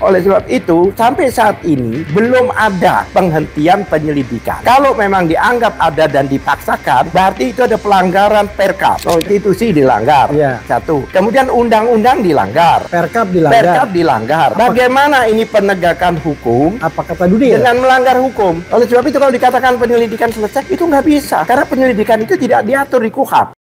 Oleh sebab itu, sampai saat ini belum ada penghentian penyelidikan. Kalau memang dianggap ada dan dipaksakan, berarti itu ada pelanggaran Perkap. Konstitusi dilanggar. Ya. Satu. Kemudian undang-undang dilanggar. Perkap dilanggar. Perkap dilanggar. Bagaimana ini penegakan hukum? Apa kata dunia? Dengan melanggar hukum. Oleh sebab itu kalau dikatakan penyelidikan selesai, itu nggak bisa. Karena penyelidikan itu tidak diatur di KUHP.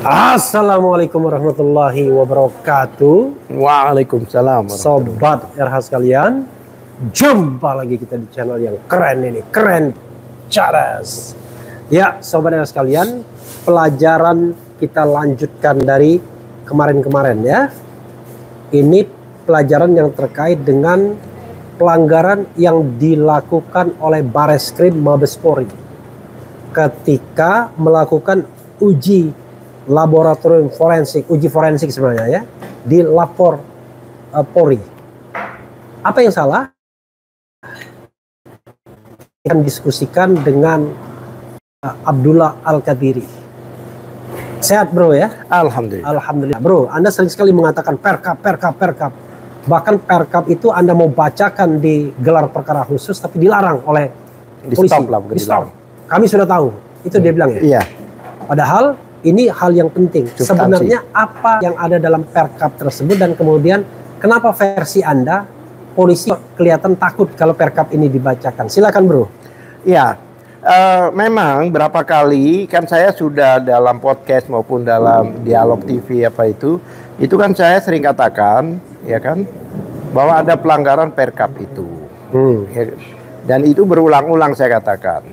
Assalamualaikum warahmatullahi wabarakatuh. Waalaikumsalam. Sobat RH sekalian, jumpa lagi kita di channel yang keren ini, Keren Cadas. Ya, Sobat RH sekalian, pelajaran kita lanjutkan dari kemarin-kemarin ya. Ini pelajaran yang terkait dengan pelanggaran yang dilakukan oleh Bareskrim Mabes Polri ketika melakukan uji laboratorium forensik, uji forensik sebenarnya ya, di lapor Polri. Apa yang salah? Kita diskusikan dengan Abdullah Al-Kadiri. Sehat bro ya? Alhamdulillah. Alhamdulillah bro. Anda sering sekali mengatakan Perkap. Bahkan Perkap itu Anda mau bacakan di gelar perkara khusus, tapi dilarang oleh polisi. Di stop. Kami sudah tahu. Itu dia bilang ya? Iya. Padahal ini hal yang penting. Substansi. Sebenarnya apa yang ada dalam Perkap tersebut, dan kemudian kenapa versi Anda polisi kelihatan takut kalau Perkap ini dibacakan? Silakan bro. Iya, memang berapa kali kan saya sudah dalam podcast maupun dalam dialog TV apa itu kan saya sering katakan ya kan bahwa ada pelanggaran Perkap itu. Ya, dan itu berulang-ulang saya katakan.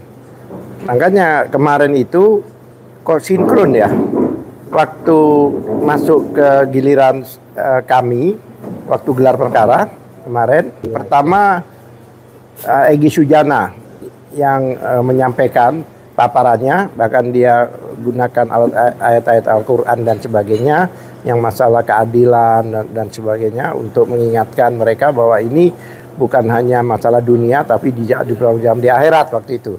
Makanya kemarin itu kok sinkron ya, waktu masuk ke giliran kami, waktu gelar perkara kemarin, pertama Egy Sujana yang menyampaikan paparannya, bahkan dia gunakan ayat-ayat Al-Quran dan sebagainya, yang masalah keadilan dan sebagainya, untuk mengingatkan mereka bahwa ini bukan hanya masalah dunia, tapi di akhirat waktu itu.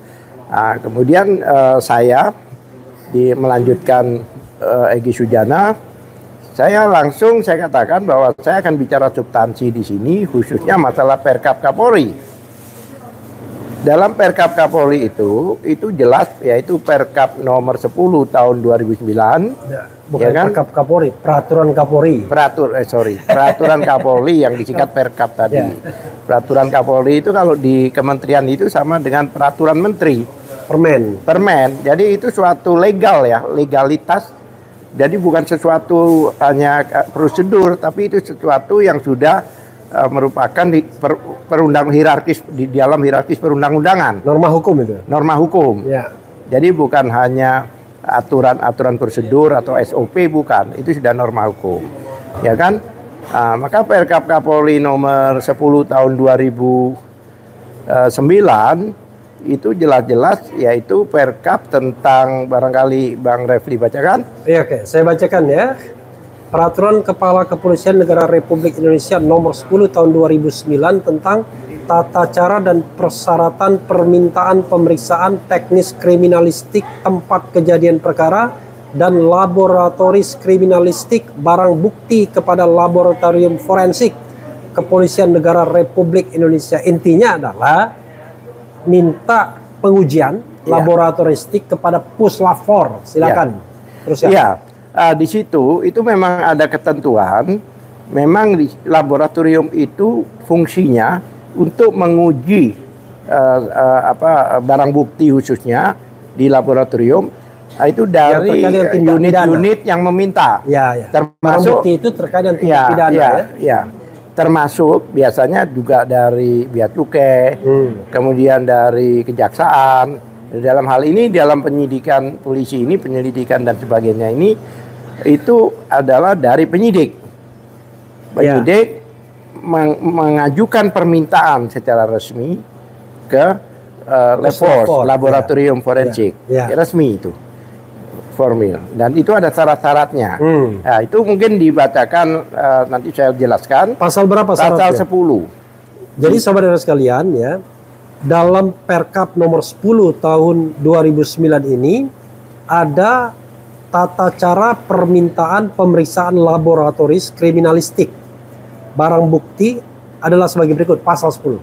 Kemudian saya melanjutkan Egy Sujana, saya katakan bahwa saya akan bicara substansi di sini, khususnya masalah Perkap Kapolri. Dalam Perkap Kapolri itu jelas, yaitu Perkap nomor 10 tahun 2009. Bukan ya kan? Perkap Kapolri, peraturan Kapolri. Peraturan Kapolri yang disingkat Perkap tadi. Ya. Peraturan Kapolri itu kalau di kementerian itu sama dengan peraturan menteri. Permen. Jadi itu suatu legal ya, legalitas. Jadi bukan sesuatu hanya prosedur, tapi itu sesuatu yang sudah merupakan perundang hierarkis di dalam hierarkis perundang-undangan. Norma hukum itu. Norma hukum. Ya. Jadi bukan hanya aturan prosedur atau SOP, bukan. Itu sudah norma hukum. Ya kan? Maka Perkap Kapolri nomor 10 tahun 2009 itu jelas-jelas yaitu Perkap tentang, barangkali Bang Refli bacakan. Iya, oke, saya bacakan ya. Peraturan Kepala Kepolisian Negara Republik Indonesia nomor 10 tahun 2009 tentang tata cara dan persyaratan permintaan pemeriksaan teknis kriminalistik tempat kejadian perkara dan laboratoris kriminalistik barang bukti kepada laboratorium forensik Kepolisian Negara Republik Indonesia. Intinya adalah minta pengujian laboratoristik kepada Puslapfor. Silakan. Terus ya. Di situ itu memang ada ketentuan. Memang di laboratorium itu fungsinya untuk menguji barang bukti, khususnya di laboratorium itu dari unit-unit yang meminta. Termasuk barang bukti itu terkait dengan tindak pidana ya. Termasuk biasanya juga dari Bea Cukai, kemudian dari Kejaksaan. Dalam hal ini, dalam penyidikan polisi ini, penyelidikan dan sebagainya ini, itu adalah dari penyidik. Penyidik mengajukan permintaan secara resmi ke LAFORS, Laboratorium Forensik. Resmi itu, formil. Dan itu ada syarat-syaratnya. Nah, itu mungkin dibacakan, nanti saya jelaskan. Pasal berapa syaratnya? Pasal 10. Jadi saudara sekalian ya, dalam Perkap nomor 10 tahun 2009 ini ada tata cara permintaan pemeriksaan laboratoris kriminalistik. Barang bukti adalah sebagai berikut, pasal 10.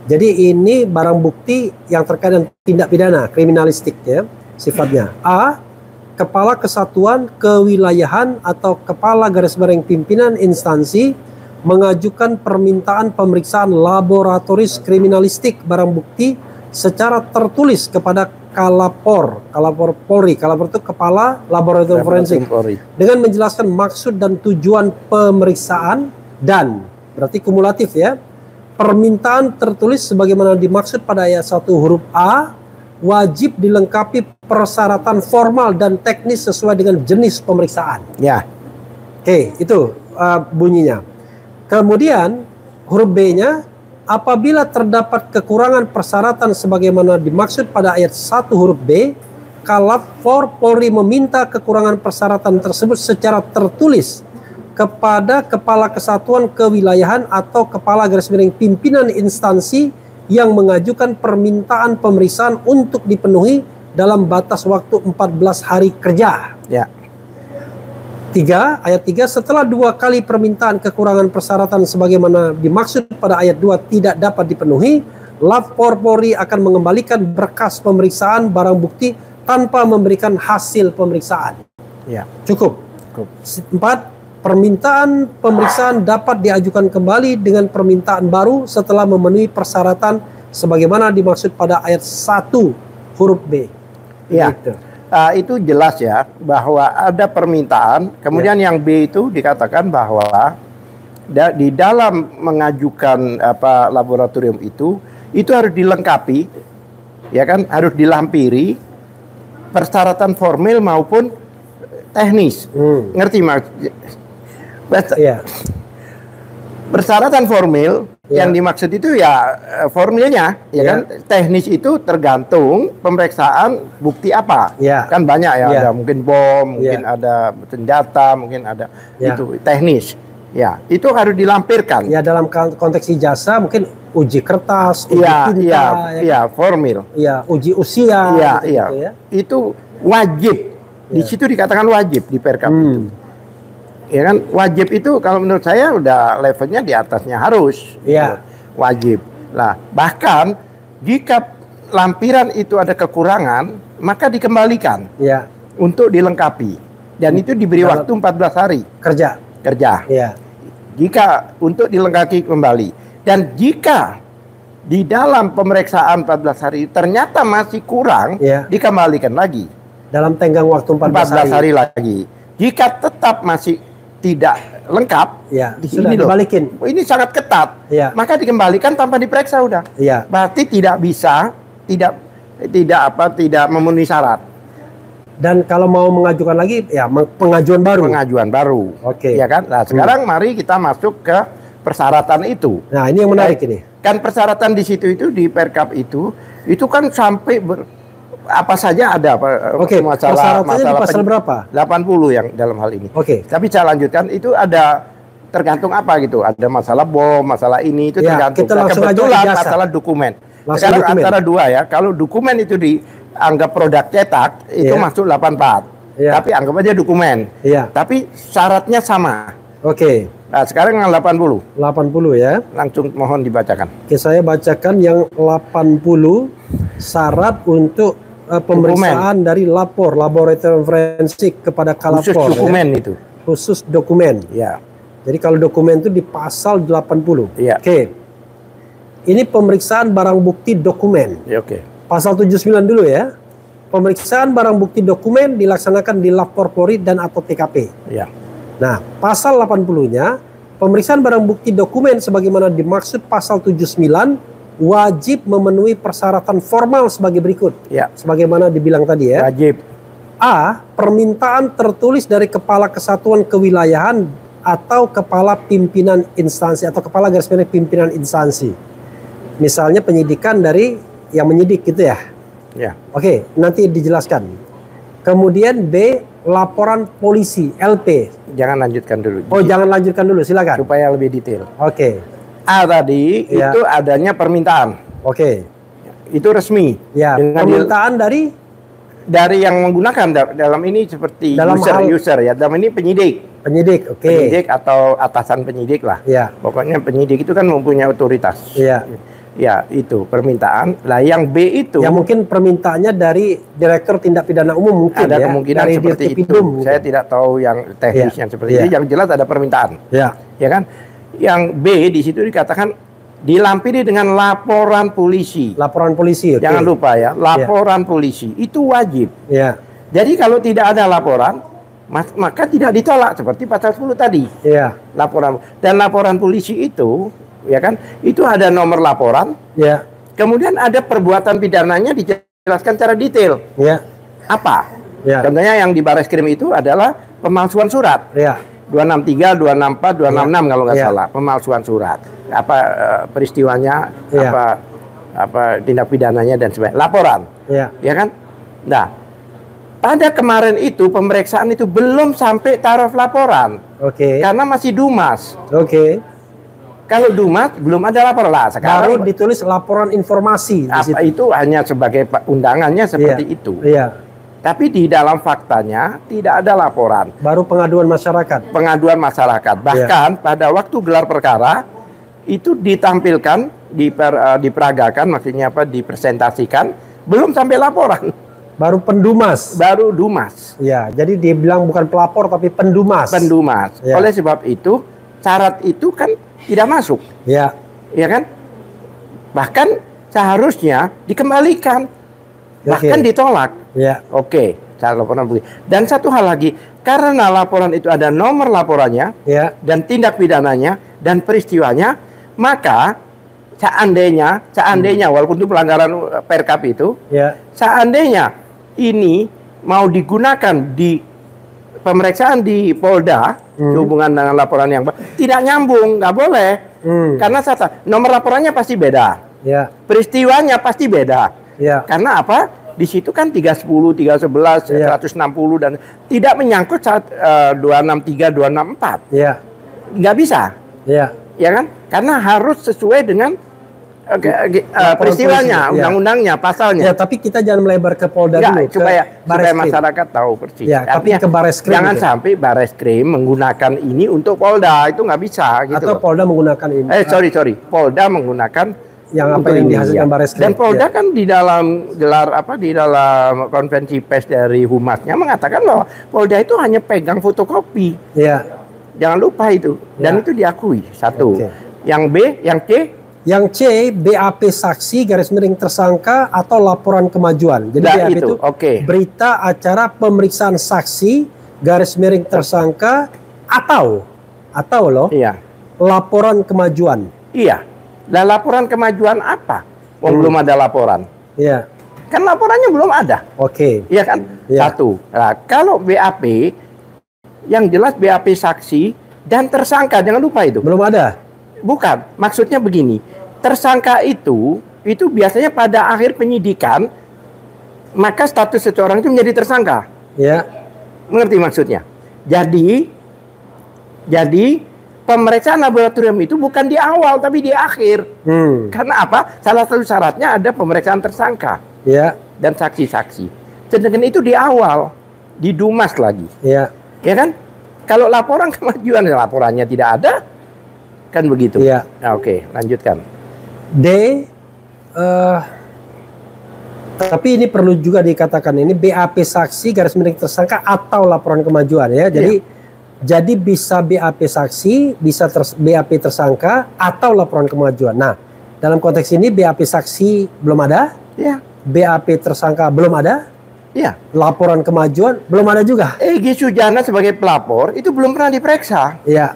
Jadi ini barang bukti yang terkait dengan tindak pidana kriminalistik ya, sifatnya. A. Kepala Kesatuan Kewilayahan atau Kepala Garis Miring Pimpinan Instansi mengajukan permintaan pemeriksaan laboratoris kriminalistik barang bukti secara tertulis kepada Kalapor Polri. Kalapor itu Kepala Laboratorium Forensik. Dengan menjelaskan maksud dan tujuan pemeriksaan dan berarti kumulatif ya. Permintaan tertulis sebagaimana dimaksud pada ayat 1 huruf A wajib dilengkapi persyaratan formal dan teknis sesuai dengan jenis pemeriksaan. Ya. Oke, itu bunyinya. Kemudian huruf B-nya, apabila terdapat kekurangan persyaratan sebagaimana dimaksud pada ayat 1 huruf B, Kalapor Polri meminta kekurangan persyaratan tersebut secara tertulis kepada Kepala Kesatuan Kewilayahan atau Kepala Garis Miring Pimpinan Instansi yang mengajukan permintaan pemeriksaan untuk dipenuhi dalam batas waktu 14 hari kerja. Ya. 3, ayat 3, setelah 2 kali permintaan kekurangan persyaratan sebagaimana dimaksud pada ayat 2 tidak dapat dipenuhi, Lapor Polri akan mengembalikan berkas pemeriksaan barang bukti tanpa memberikan hasil pemeriksaan. Ya. Cukup. 4, permintaan pemeriksaan dapat diajukan kembali dengan permintaan baru setelah memenuhi persyaratan sebagaimana dimaksud pada ayat 1 huruf B. Ya. Gitu. Itu jelas ya bahwa ada permintaan, kemudian yang B itu dikatakan bahwa di dalam mengajukan laboratorium itu harus dilengkapi, ya kan, harus dilampiri persyaratan formil maupun teknis. Ngerti mas? Persyaratan formil yang dimaksud itu ya formilnya, ya kan. Teknis itu tergantung pemeriksaan bukti apa. Kan banyak ya, ada mungkin bom, mungkin ada senjata, mungkin ada itu teknis. Ya, itu harus dilampirkan. Ya, dalam konteks ijazah mungkin uji kertas, uji tinta, formil. Uji usia. Itu wajib. Di situ dikatakan wajib di Perkap itu. Ya kan, wajib itu kalau menurut saya udah levelnya di atasnya harus. Wajib. Lah, bahkan jika lampiran itu ada kekurangan, maka dikembalikan untuk dilengkapi. Dan itu diberi waktu 14 hari kerja. Jika untuk dilengkapi kembali. Dan jika di dalam pemeriksaan 14 hari ternyata masih kurang, dikembalikan lagi dalam tenggang waktu 14 hari lagi. Jika tetap masih tidak lengkap, sudah dibalikin. Ini sangat ketat. Maka dikembalikan tanpa diperiksa udah. Berarti tidak bisa, tidak memenuhi syarat. Dan kalau mau mengajukan lagi, ya pengajuan baru. Pengajuan baru. Oke. Ya kan. Nah, sekarang mari kita masuk ke persyaratan itu. Nah, ini yang menarik ini. Kan persyaratan di situ itu di Perkap itu kan sampai apa saja ada masalah di pasal berapa? 80 yang dalam hal ini. Tapi saya lanjutkan, itu ada tergantung apa gitu. Ada masalah bom, masalah ini itu tergantung. Kebetulan masalah dokumen. Sekarang antara dua ya. Kalau dokumen itu dianggap produk cetak itu masuk 84. Tapi anggap aja dokumen. Tapi syaratnya sama. Nah, sekarang yang 80 ya. Langsung mohon dibacakan. Saya bacakan yang 80 syarat untuk pemeriksaan dokumen dari lapor Laboratorium Forensik kepada Kalapor. Khusus dokumen itu. Khusus dokumen. Jadi kalau dokumen itu di pasal 80. Ini pemeriksaan barang bukti dokumen. Pasal 79 dulu ya. Pemeriksaan barang bukti dokumen dilaksanakan di Lapor Polri dan atau TKP. Nah, pasal 80-nya, pemeriksaan barang bukti dokumen sebagaimana dimaksud pasal 79 wajib memenuhi persyaratan formal sebagai berikut. Sebagaimana dibilang tadi ya. Wajib. A. Permintaan tertulis dari Kepala Kesatuan Kewilayahan atau Kepala Pimpinan Instansi atau Kepala garis miring Pimpinan Instansi. Misalnya penyidikan dari yang menyidik gitu ya. Ya. Oke, nanti dijelaskan. Kemudian B. Laporan polisi LP. Jangan lanjutkan dulu. Oh, jangan lanjutkan dulu, silakan. Supaya lebih detail. Oke. A tadi Ya. itu adanya permintaan. Oke. Itu resmi. Ya, Dengan permintaan dari yang menggunakan dalam ini seperti Dalam hal- user ya. Dalam ini penyidik. penyidik. Oke. Penyidik atau atasan penyidik lah. Ya. Pokoknya penyidik itu kan mempunyai otoritas. Ya. Ya, itu permintaan. Lah yang B itu Ya mungkin permintaannya dari Direktur Tindak Pidana Umum mungkin ada ya. kemungkinan Dari seperti itu. Dirtipidum mungkin. Saya tidak tahu yang teknisnya seperti Ya. itu. Yang jelas ada permintaan. Ya. Ya kan? Yang B di situ dikatakan dilampiri dengan laporan polisi. Laporan polisi. Oke. Jangan lupa ya, laporan polisi itu wajib. Ya. Jadi kalau tidak ada laporan, maka tidak ditolak seperti pasal 10 tadi. Ya. Laporan dan laporan polisi itu, ya kan? Itu ada nomor laporan, Ya. kemudian ada perbuatan pidananya dijelaskan secara detail. Ya. Apa? Ya. Contohnya yang di Bareskrim itu adalah pemalsuan surat. Ya. 263, 264, 266 kalau nggak Ya. salah, pemalsuan surat. Apa peristiwanya, Ya. apa tindak pidananya dan sebagainya. Laporan, Ya. ya kan? Nah, pada kemarin itu pemeriksaan itu belum sampai taraf laporan Oke. karena masih dumas. Oke. Kalau dumas belum ada laporan lah. Baru Sekarang ditulis laporan informasi di situ. apa itu hanya sebagai undangannya seperti Iya. itu. Iya. Tapi di dalam faktanya tidak ada laporan. Baru pengaduan masyarakat. Pengaduan masyarakat. Bahkan pada waktu gelar perkara itu ditampilkan, diperagakan, maksudnya apa? Dipresentasikan, belum sampai laporan, Baru pendumas. baru dumas. Ya, jadi dia bilang bukan pelapor tapi pendumas. Pendumas. Ya. Oleh sebab itu syarat itu kan tidak masuk, Ya. ya kan? Bahkan seharusnya dikembalikan, bahkan Oke. ditolak. Ya. Oke, cara laporan begini. Dan satu hal lagi, karena laporan itu ada nomor laporannya Ya. dan tindak pidananya dan peristiwanya, maka seandainya walaupun itu pelanggaran Perkap itu, Ya. seandainya ini mau digunakan di pemeriksaan di Polda hubungan dengan laporan yang tidak nyambung, nggak boleh. Karena nomor laporannya pasti beda, Ya. peristiwanya pasti beda. Ya. Karena apa? Di situ kan 310, 311, Iya. 160 dan tidak menyangkut saat 263, 264. Ya. Nggak bisa, Ya. ya kan? Karena harus sesuai dengan peristiwanya, polisi, iya. undang-undangnya, pasalnya. Ya, tapi kita jangan melebar ke Polda Nggak, dulu. supaya ke Bareskrim. masyarakat tahu persis. Ya, tapi Artinya, ke Bareskrim jangan gitu. sampai Bareskrim menggunakan ini untuk Polda, itu nggak bisa gitu. Atau loh. Polda menggunakan ini. Sorry, Polda menggunakan Yang apa untuk yang ini, dihasilkan ya. Bareskrim. Dan Polda Ya. kan di dalam di dalam konferensi pers dari Humasnya mengatakan bahwa Polda itu hanya pegang fotokopi. Ya. Jangan lupa itu. Dan Ya. itu diakui. Satu. Oke. Yang B, yang C, Yang C, BAP saksi garis miring tersangka atau laporan kemajuan. Jadi Nah, BAP itu, itu oke. berita acara pemeriksaan saksi garis miring tersangka atau loh iya. laporan kemajuan. Iya. Nah, laporan kemajuan apa? Belum ada laporan. Iya. Kan laporannya belum ada. Oke. Iya kan? Iya. Satu. Nah, kalau BAP, yang jelas BAP saksi dan tersangka, jangan lupa itu. Belum ada. Bukan, maksudnya begini. Tersangka itu biasanya pada akhir penyidikan, maka status seseorang itu menjadi tersangka. Ya. Mengerti maksudnya? Jadi pemeriksaan laboratorium itu bukan di awal tapi di akhir. Karena apa? Salah satu syaratnya ada pemeriksaan tersangka Ya. dan saksi-saksi. Sedangkan itu di awal, di dumas lagi. Ya. Ya kan? Kalau laporan kemajuan, laporannya tidak ada, kan begitu. Iya. Nah, oke, lanjutkan. D. Tapi ini perlu juga dikatakan ini BAP saksi garis miring tersangka atau laporan kemajuan ya. Jadi bisa BAP saksi, bisa BAP tersangka atau laporan kemajuan. Nah, dalam konteks ini BAP saksi belum ada, Ya, BAP tersangka belum ada, ya. laporan kemajuan belum ada juga. Egy Sujana sebagai pelapor itu belum pernah diperiksa. Ya.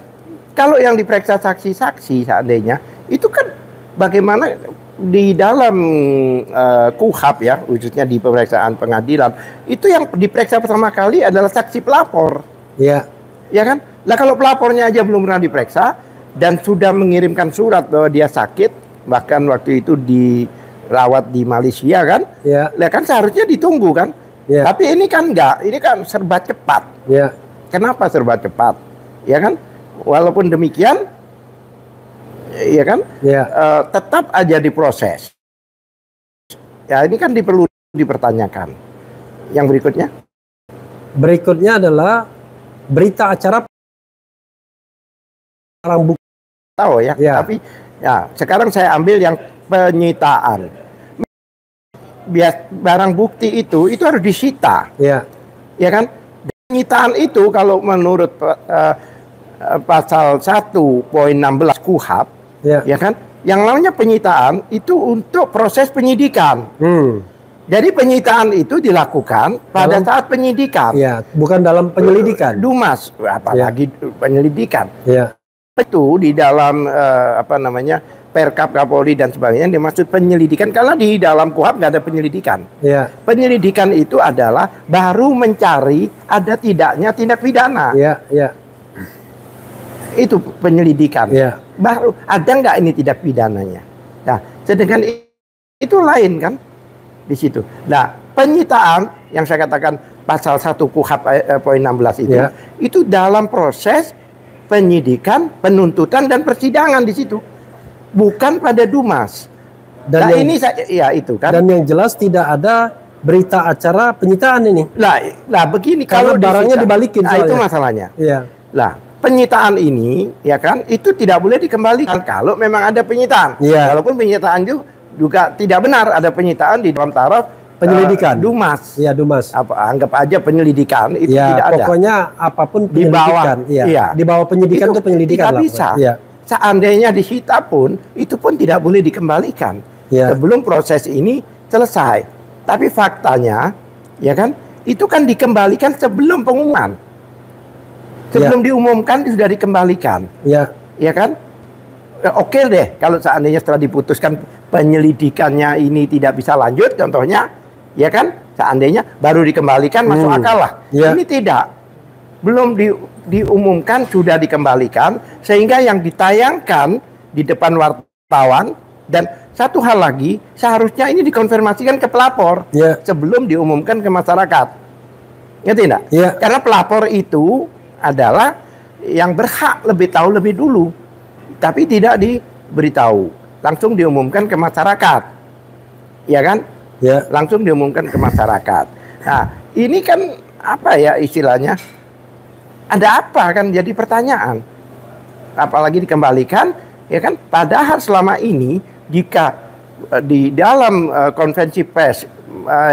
Kalau yang diperiksa saksi-saksi seandainya, itu kan bagaimana di dalam KUHP ya, khususnya di pemeriksaan pengadilan, itu yang diperiksa pertama kali adalah saksi pelapor. Iya. Ya kan? Nah kalau pelapornya aja belum pernah diperiksa dan sudah mengirimkan surat bahwa dia sakit, bahkan waktu itu dirawat di Malaysia kan? Iya. Nah kan seharusnya ditunggu kan? Iya. Tapi ini kan enggak, ini kan serba cepat. Iya. Kenapa serba cepat? Ya kan? Walaupun demikian, ya kan? Iya. Tetap aja diproses. Ya ini kan perlu dipertanyakan. Yang berikutnya? Berikutnya adalah berita acara barang bukti. Tahu ya, Ya. tapi ya sekarang saya ambil yang penyitaan. Barang bukti itu harus disita, Ya. ya kan? Penyitaan itu kalau menurut pasal 1.16 KUHP, Ya. ya kan? Yang namanya penyitaan itu untuk proses penyidikan. Jadi penyitaan itu dilakukan pada saat penyidikan. Ya, bukan dalam penyelidikan. Dumas, apalagi penyelidikan. Ya. Itu di dalam Perkap Kapolri dan sebagainya dimaksud penyelidikan karena di dalam KUHP nggak ada penyelidikan. Ya. Penyelidikan itu adalah baru mencari ada tidaknya tindak pidana. Ya. Ya. Itu penyelidikan. Ya. Baru ada nggak ini tindak pidananya. Nah, sedangkan itu lain kan di situ. Nah, penyitaan yang saya katakan pasal 1 KUHP poin 16 itu, Ya. itu dalam proses penyidikan, penuntutan dan persidangan di situ. Bukan pada Dumas. Dan nah, yang, ini ya itu kan. Dan yang jelas tidak ada berita acara penyitaan ini. Lah begini Karena kalau barangnya disita, dibalikin nah, soalnya. itu masalahnya. Iya. Lah, penyitaan ini ya kan itu tidak boleh dikembalikan kalau memang ada penyitaan. Iya. Walaupun penyitaan itu juga tidak benar ada penyitaan di dalam taraf Penyelidikan. Dumas. Iya, Dumas. Anggap aja penyelidikan itu Ya, tidak ada. pokoknya apapun Di bawah, penyelidikan. Iya. iya. Di bawah penyidikan itu penyidikan tidak lah. bisa. Iya. Seandainya disita pun itu pun tidak boleh dikembalikan Iya. sebelum proses ini selesai. Tapi faktanya, ya kan, itu kan dikembalikan sebelum pengumuman. Sebelum diumumkan sudah dikembalikan. Iya. Ya kan? Oke deh kalau seandainya setelah diputuskan penyelidikannya ini tidak bisa lanjut contohnya, ya kan? Seandainya baru dikembalikan masuk akal lah. Iya. Ini tidak. Belum diumumkan sudah dikembalikan sehingga yang ditayangkan di depan wartawan dan satu hal lagi seharusnya ini dikonfirmasikan ke pelapor Iya. sebelum diumumkan ke masyarakat. Ngerti enggak? Iya. Karena pelapor itu adalah yang berhak lebih tahu lebih dulu, tapi tidak diberitahu, langsung diumumkan ke masyarakat, ya kan? Ya. Langsung diumumkan ke masyarakat. Nah, ini kan apa ya istilahnya? Ada apa kan jadi pertanyaan? Apalagi dikembalikan, ya kan? Padahal selama ini jika di dalam konvensi pers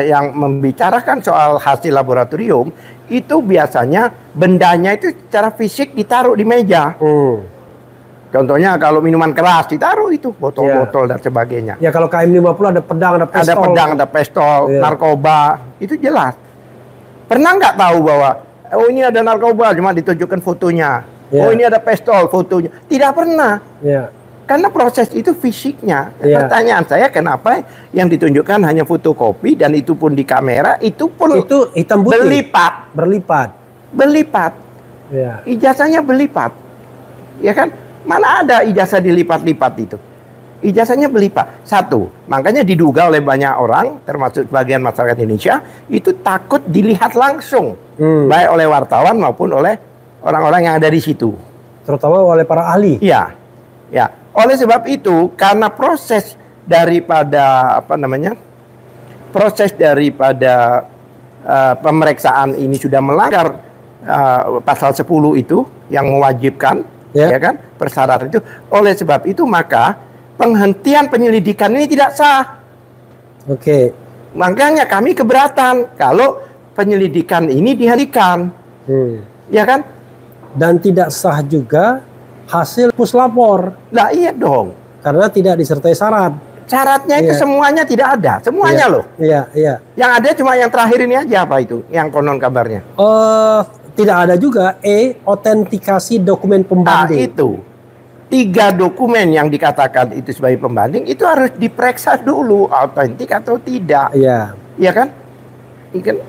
yang membicarakan soal hasil laboratorium itu biasanya bendanya itu secara fisik ditaruh di meja. Contohnya kalau minuman keras ditaruh itu botol-botol dan sebagainya. Ya kalau KM50 ada pedang, ada pistol. Ada pedang, ada pistol, narkoba, itu jelas. Pernah nggak tahu bahwa oh ini ada narkoba cuma ditunjukkan fotonya. Oh ini ada pistol fotonya. Tidak pernah. Karena proses itu fisiknya. Pertanyaan saya kenapa yang ditunjukkan hanya fotokopi dan itu pun di kamera, itu pun itu hitam putih. Berlipat. Ijazahnya berlipat. Ya kan? Mana ada ijazah dilipat-lipat itu? Ijazahnya berlipat. Satu, makanya diduga oleh banyak orang, termasuk sebagian masyarakat Indonesia, itu takut dilihat langsung, baik oleh wartawan maupun oleh orang-orang yang ada di situ. Terutama oleh para ahli. Iya, ya. Oleh sebab itu, karena proses daripada pemeriksaan ini sudah melanggar pasal 10 itu yang mewajibkan. Ya kan, persyaratan itu. Oleh sebab itu maka penghentian penyelidikan ini tidak sah. Oke. Makanya kami keberatan kalau penyelidikan ini dihentikan. Ya kan? Dan tidak sah juga hasil puslapor. Lah iya dong. Karena tidak disertai syarat. Syaratnya itu semuanya tidak ada, semuanya loh. Iya. Yang ada cuma yang terakhir ini aja apa itu? Yang konon kabarnya. Tidak ada juga autentikasi dokumen pembanding. Itu 3 dokumen yang dikatakan itu sebagai pembanding itu harus diperiksa dulu autentik atau tidak. Iya. Iya kan?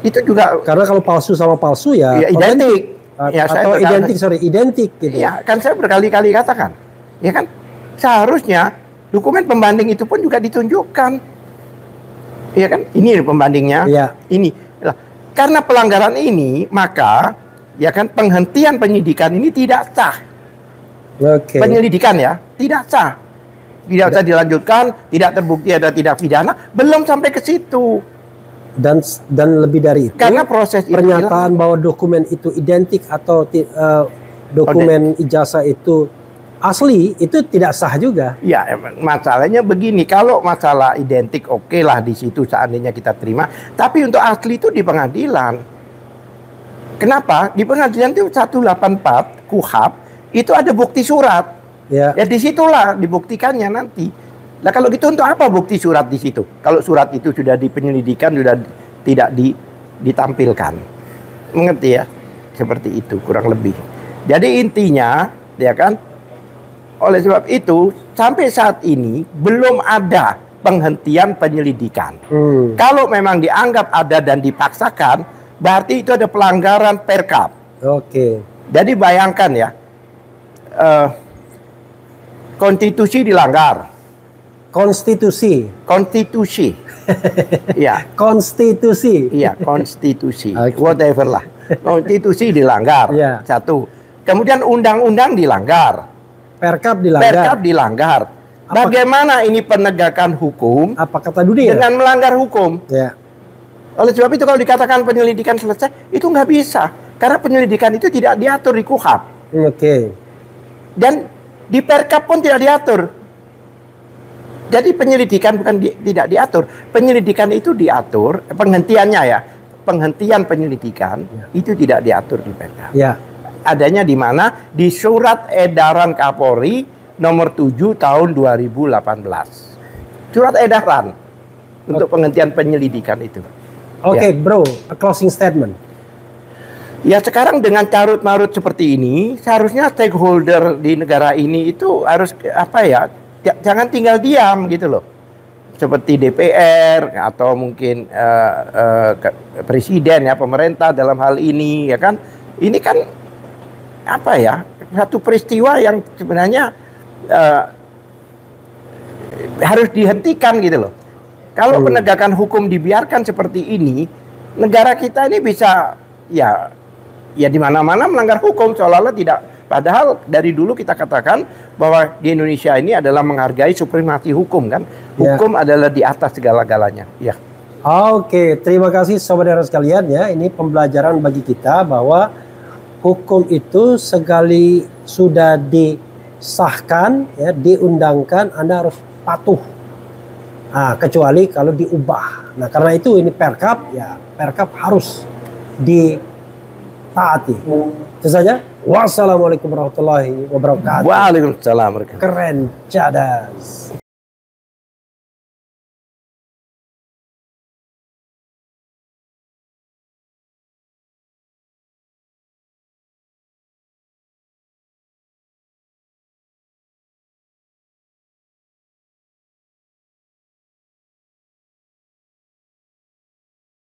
Itu juga Karena kalau palsu sama palsu ya, ya identik. Ya, atau identik gitu. Ya, kan saya berkali-kali katakan. Ya kan? Seharusnya dokumen pembanding itu pun juga ditunjukkan. Iya kan? Ini pembandingnya. Iya. Ini. Karena pelanggaran ini, maka ya kan penghentian penyidikan ini tidak sah. Oke. Penyelidikan ya, tidak sah. Tidak usah dilanjutkan, tidak terbukti ada tindak pidana, belum sampai ke situ. Dan lebih dari itu, Karena proses pernyataan bahwa dokumen itu identik atau dokumen ijazah itu asli itu tidak sah juga. Ya, masalahnya begini, kalau masalah identik oke lah di situ seandainya kita terima, tapi untuk asli itu di pengadilan. Kenapa? Di pengadilan itu 184 KUHP itu ada bukti surat. Ya. Ya disitulah dibuktikannya nanti. Nah kalau gitu untuk apa bukti surat di situ? Kalau surat itu sudah di penyelidikan sudah tidak ditampilkan, mengerti ya? Seperti itu kurang lebih. Jadi intinya, ya kan? Oleh sebab itu sampai saat ini belum ada penghentian penyelidikan. Kalau memang dianggap ada dan dipaksakan, berarti itu ada pelanggaran Perkap. Oke. Jadi bayangkan ya, konstitusi dilanggar. Konstitusi. Ya. Konstitusi. Iya, konstitusi. Okay. Whatever lah. Konstitusi dilanggar. Ya. Satu. Kemudian undang-undang dilanggar. Perkap dilanggar. Perkap dilanggar. Bagaimana ini penegakan hukum Apa kata dunia? dengan melanggar hukum? Ya. Oleh sebab itu kalau dikatakan penyelidikan selesai, itu nggak bisa. Karena penyelidikan itu tidak diatur di KUHP. Oke. Dan di Perkap pun tidak diatur. Jadi penyelidikan bukan tidak diatur. Penyelidikan itu diatur, penghentiannya ya. Penghentian penyelidikan itu tidak diatur di Perkap. Ya. Adanya di mana? Di surat edaran Kapolri nomor 7 tahun 2018. Surat edaran untuk penghentian penyelidikan itu. Oke, Ya. bro, a closing statement. Ya sekarang dengan carut-marut seperti ini, seharusnya stakeholder di negara ini itu harus apa ya? Jangan tinggal diam gitu loh. Seperti DPR atau mungkin presiden ya, pemerintah dalam hal ini ya kan. Ini kan apa ya? Satu peristiwa yang sebenarnya harus dihentikan gitu loh. Kalau penegakan hukum dibiarkan seperti ini, negara kita ini bisa ya di mana-mana melanggar hukum seolah-olah tidak. Padahal dari dulu kita katakan bahwa di Indonesia ini adalah menghargai supremasi hukum kan. Hukum adalah di atas segala-galanya. Ya. Oke, terima kasih saudara sekalian ya. Ini pembelajaran bagi kita bahwa hukum itu sekali sudah disahkan ya, diundangkan, Anda harus patuh. Nah, kecuali kalau diubah. Nah, karena itu ini Perkap ya, Perkap harus ditaati. Itu saja. Wassalamualaikum warahmatullahi wabarakatuh. Waalaikumsalam. Keren cadas.